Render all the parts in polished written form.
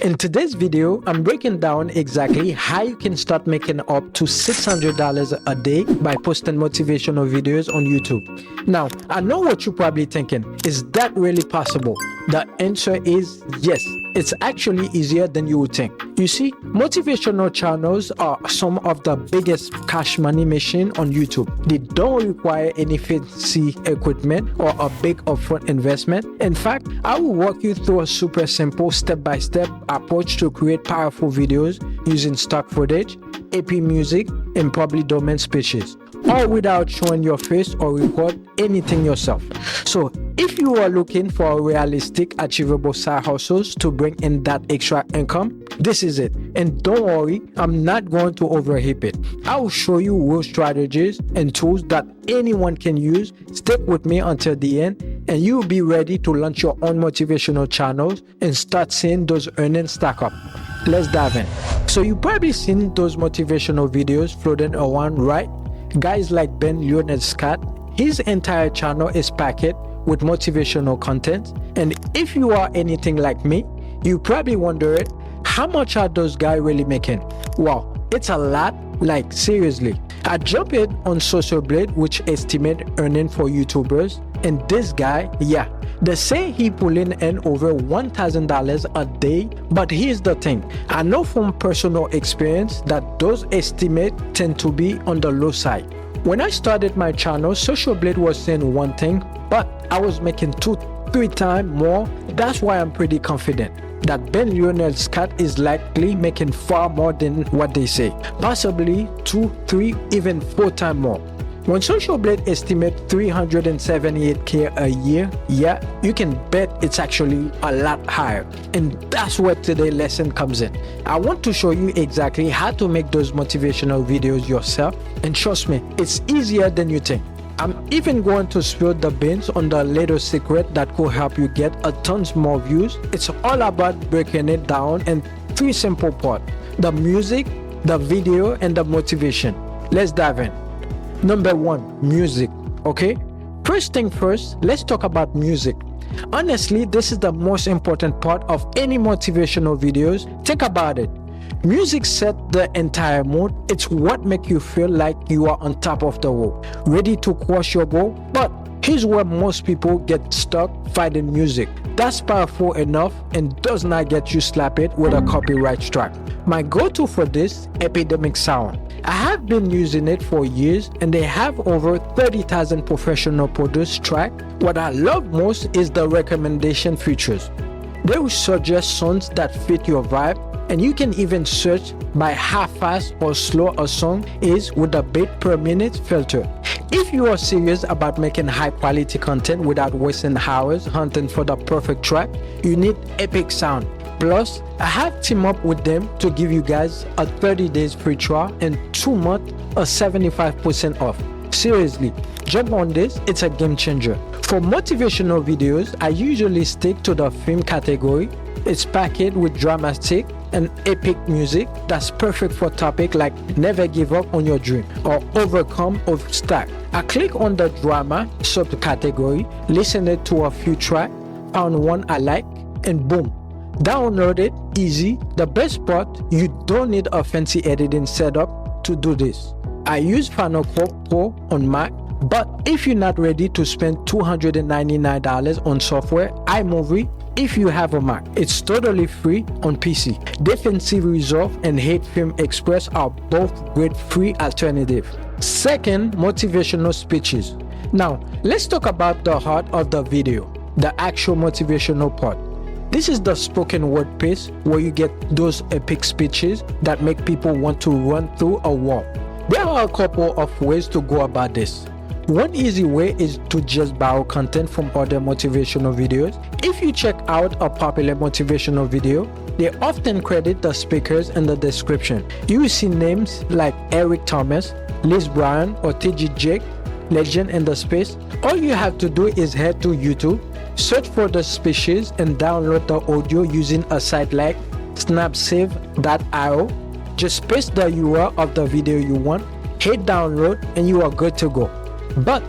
In today's video, I'm breaking down exactly how you can start making up to $600 a day by posting motivational videos on YouTube. Now, I know what you're probably thinking. Is that really possible? The answer is yes. It's actually easier than you would think. You see, motivational channels are some of the biggest cash money machine on YouTube. They don't require any fancy equipment or a big upfront investment. In fact, I will walk you through a super simple step-by-step approach to create powerful videos using stock footage, AP music, and public domain speeches, all without showing your face or record anything yourself. So if you are looking for realistic, achievable side hustles to bring in that extra income, this is it. And don't worry, I'm not going to overhype it. I will show you real strategies and tools that anyone can use. Stick with me until the end, and you will be ready to launch your own motivational channels and start seeing those earnings stack up. Let's dive in. So you've probably seen those motivational videos floating around, right? Guys like Ben Lionel Scott, his entire channel is packed with motivational content. And if you are anything like me, you probably wondered, how much are those guys really making? Wow, it's a lot, like seriously. I jumped in on Social Blade, which estimate earning for YouTubers, and this guy, they say he pulling in over $1,000 a day, but here's the thing. I know from personal experience that those estimates tend to be on the low side. When I started my channel, Social Blade was saying one thing, but I was making 2-3 times more. That's why I'm pretty confident that Ben Lionel Scott is likely making far more than what they say, possibly 2, 3, even 4 times more. When Social Blade estimates $378K a year, you can bet it's actually a lot higher. And that's where today's lesson comes in. I want to show you exactly how to make those motivational videos yourself. And trust me, it's easier than you think. I'm even going to spill the beans on the little secret that could help you get a tons more views. It's all about breaking it down in 3 simple parts: the music, the video, and the motivation. Let's dive in. Number 1, music. Okay, first thing first, let's talk about music. Honestly, this is the most important part of any motivational videos. Think about it. Music set the entire mood. It's what makes you feel like you are on top of the world, ready to crush your goal. But here's where most people get stuck: fighting music. That's powerful enough and does not get you slapped with a copyright strike. My go-to for this, Epidemic Sound. I have been using it for years, and they have over 30,000 professional produced tracks. What I love most is the recommendation features. They will suggest songs that fit your vibe, and you can even search by how fast or slow a song is with the beat per minute filter. If you are serious about making high quality content without wasting hours hunting for the perfect track, you need Epic Sound. Plus, I have teamed up with them to give you guys a 30 days free trial and 2 months a 75% off. Seriously, jump on this, it's a game changer. For motivational videos, I usually stick to the film category. It's packed with dramatic and epic music that's perfect for topics like never give up on your dream or overcome obstacle. I click on the drama subcategory, listen it to a few tracks, found one I like, and boom, download it, easy. The best part, you don't need a fancy editing setup to do this. I use Final Cut Pro on Mac, but if you're not ready to spend $299 on software, iMovie, if you have a Mac, it's totally free on PC. DaVinci Resolve and Hate Film Express are both great free alternatives. Second, motivational speeches. Now, let's talk about the heart of the video, the actual motivational part. This is the spoken word piece where you get those epic speeches that make people want to run through a wall. There are a couple of ways to go about this. One easy way is to just borrow content from other motivational videos. If you check out a popular motivational video, they often credit the speakers in the description. You will see names like Eric Thomas, Liz Bryan, or TG Jake, legend in the space. All you have to do is head to YouTube, search for the speeches, and download the audio using a site like snapsave.io. Just paste the URL of the video you want, hit download, and you are good to go. But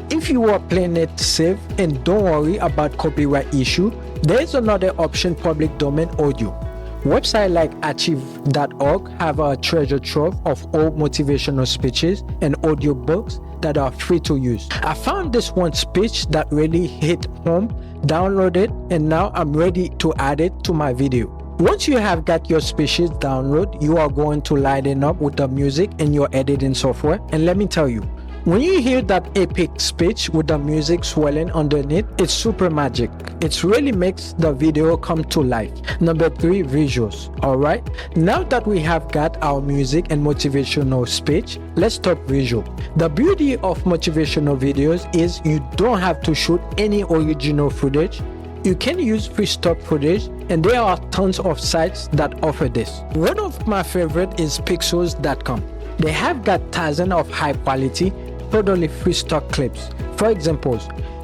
if you are playing it safe and don't worry about copyright issue, there is another option: public domain audio. Websites like achieve.org have a treasure trove of old motivational speeches and audiobooks that are free to use. I found this one speech that really hit home, downloaded it, and now I'm ready to add it to my video. Once you have got your speeches downloaded, you are going to line it up with the music in your editing software. And let me tell you, when you hear that epic speech with the music swelling underneath, it's super magic. It really makes the video come to life. Number 3, visuals. Alright, now that we have got our music and motivational speech, let's talk visual. The beauty of motivational videos is you don't have to shoot any original footage. You can use free stock footage, and there are tons of sites that offer this. One of my favorite is pixels.com. They have got thousands of high quality, totally free stock clips. For example,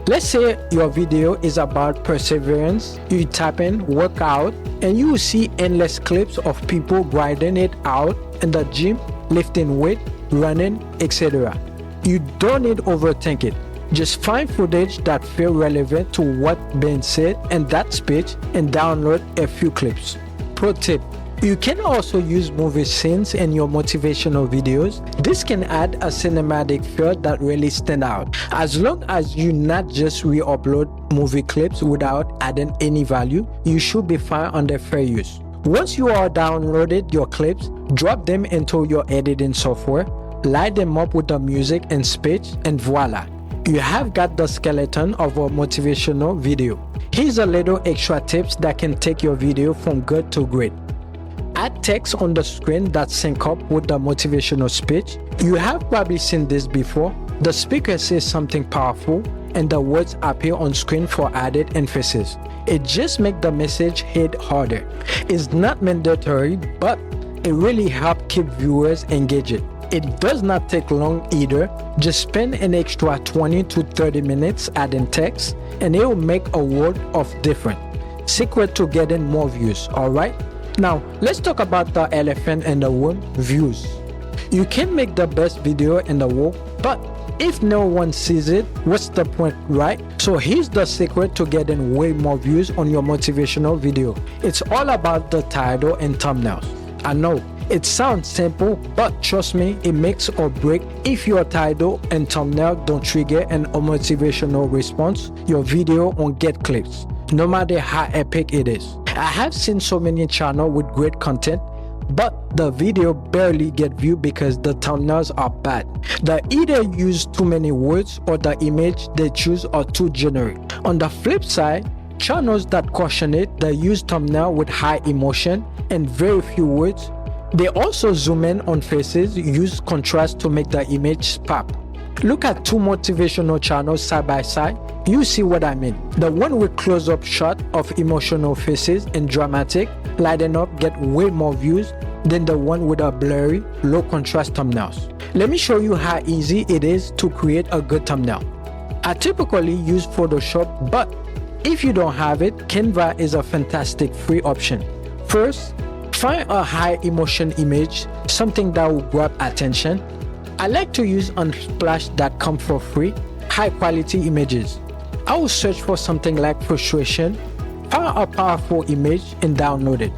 let's say your video is about perseverance. You type in workout and you will see endless clips of people grinding it out in the gym, lifting weight, running, etc. You don't need to overthink it. Just find footage that feel relevant to what being said in that speech and download a few clips. Pro tip: you can also use movie scenes in your motivational videos. This can add a cinematic feel that really stand out. As long as you not just re-upload movie clips without adding any value, you should be fine under fair use. Once you are downloaded your clips, drop them into your editing software, line them up with the music and speech, and voila, you have got the skeleton of a motivational video. Here's a little extra tips that can take your video from good to great. Add text on the screen that sync up with the motivational speech. You have probably seen this before. The speaker says something powerful and the words appear on screen for added emphasis. It just makes the message hit harder. It's not mandatory, but it really helps keep viewers engaged. It does not take long either. Just spend an extra 20 to 30 minutes adding text and it will make a world of difference. Secret to getting more views, alright? Now, let's talk about the elephant in the room, views. You can make the best video in the world, but if no one sees it, what's the point, right? So here's the secret to getting way more views on your motivational video. It's all about the title and thumbnails. I know, it sounds simple, but trust me, it makes or break. If your title and thumbnail don't trigger an motivational response, your video won't get clicks, no matter how epic it is. I have seen so many channels with great content, but the video barely get viewed because the thumbnails are bad. They either use too many words or the image they choose are too generic. On the flip side, channels that caution it, they use thumbnail with high emotion and very few words. They also zoom in on faces, use contrast to make the image pop. Look at two motivational channels side by side, you see what I mean. The one with close-up shot of emotional faces and dramatic lighting up get way more views than the one with a blurry, low contrast thumbnails. Let me show you how easy it is to create a good thumbnail. I typically use Photoshop, but if you don't have it, Canva is a fantastic free option. First, find a high emotion image, something that will grab attention. I like to use Unsplash.com for free, high quality images. I will search for something like frustration, find a powerful image and download it.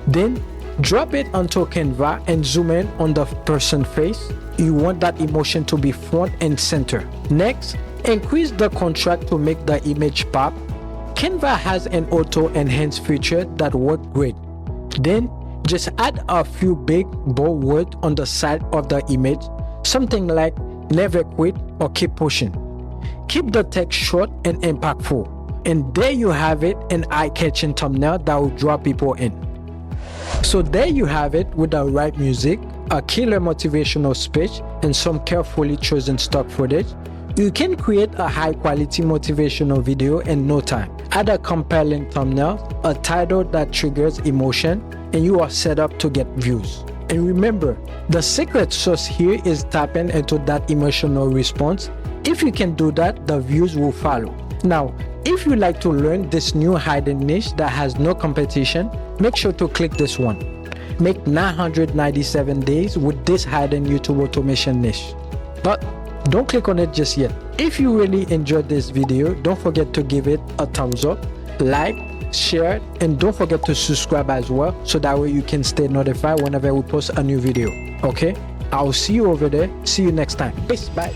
Then drop it onto Canva and zoom in on the person's face. You want that emotion to be front and center. Next, increase the contrast to make the image pop. Canva has an auto enhance feature that works great. Then just add a few big bold words on the side of the image, something like never quit or keep pushing. Keep the text short and impactful. And there you have it, an eye-catching thumbnail that will draw people in. So there you have it, with the right music, a killer motivational speech, and some carefully chosen stock footage. You can create a high-quality motivational video in no time. Add a compelling thumbnail, a title that triggers emotion, and you are set up to get views. And remember, the secret sauce here is tapping into that emotional response. If you can do that, the views will follow. Now, if you like to learn this new hidden niche that has no competition, make sure to click this one. Make 997 days with this hidden YouTube automation niche. But don't click on it just yet. If you really enjoyed this video, don't forget to give it a thumbs up, like, share it, and don't forget to subscribe as well, so that way you can stay notified whenever we post a new video. Okay, I'll see you over there. See you next time. Peace. Bye.